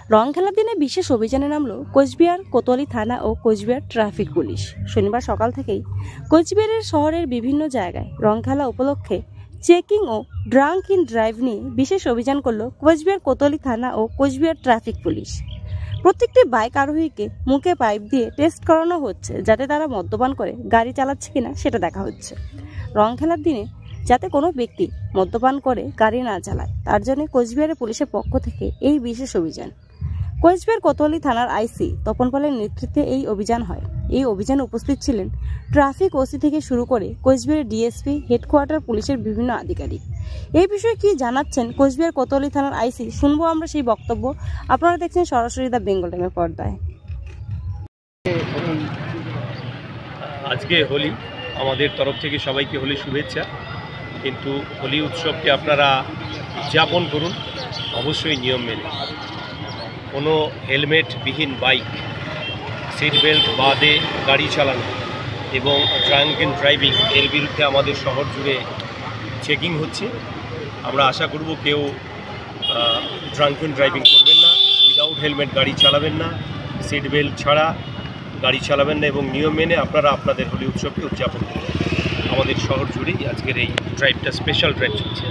রং খেলার দিনে বিশেষ অভিযানে নামলো কোচবিহার কোতোয়ালি থানা ও কোচবিহার ট্রাফিক পুলিশ। শনিবার সকাল থেকেই কোচবিহারের শহরের বিভিন্ন জায়গায় রং খেলা উপলক্ষে চেকিং ও ড্রাঙ্ক ইন ড্রাইভ নিয়ে বিশেষ অভিযান করলো কোচবিহার কোতোয়ালি থানা ও কোচবিহার ট্রাফিক পুলিশ। প্রত্যেকটি বাইক আরোহীকে মুখে পাইপ দিয়ে টেস্ট করানো হচ্ছে, যাতে তারা মদ্যপান করে গাড়ি চালাচ্ছে কিনা সেটা দেখা হচ্ছে। রং খেলার দিনে যাতে কোনো ব্যক্তি মদ্যপান করে গাড়ি না চালায়, তার জন্য কোচবিহারের পুলিশের পক্ষ থেকে এই বিশেষ অভিযান। কোচবিহার কোতোয়ালি থানার আইসি তপন পালের নেতৃত্বে এই অভিযান হয়। এই অভিযানে উপস্থিত ছিলেন ট্রাফিক ওসি থেকে শুরু করে কোচবিহারের ডিএসপি, হেডকোয়ার্টার পুলিশের বিভিন্ন আধিকারিক। এই বিষয়ে কি জানাচ্ছেন কোচবিহার কোতোয়ালি থানার আইসি, শুনবো আমরা সেই বক্তব্য। আপনারা দেখছেন সরাসরি দ্য বেঙ্গল টাইমের পর্দায়। আজকে হোলি, আমাদের তরফ থেকে সবাইকে হোলি শুভেচ্ছা। কিন্তু হোলি উৎসবকে আপনারা উদযাপন করুন অবশ্যই নিয়ম মেনে। কোনো হেলমেটবিহীন বাইক, সিট বেল্ট বাদে গাড়ি চালানো এবং ড্রাঙ্ক অ্যান্ড ড্রাইভিং এর বিরুদ্ধে আমাদের শহর জুড়ে চেকিং হচ্ছে। আমরা আশা করব কেউ ড্রাঙ্ক অ্যান্ড ড্রাইভিং করবেন না, উইদাউট হেলমেট গাড়ি চালাবেন না, সিট বেল্ট ছাড়া গাড়ি চালাবেন না এবং নিয়ম মেনে আপনারা আপনাদের হোলি উৎসবকে উদযাপন করুন। আমাদের শহর জুড়েই আজকের এই ড্রাইভটা স্পেশাল ড্রাইভ চলছে।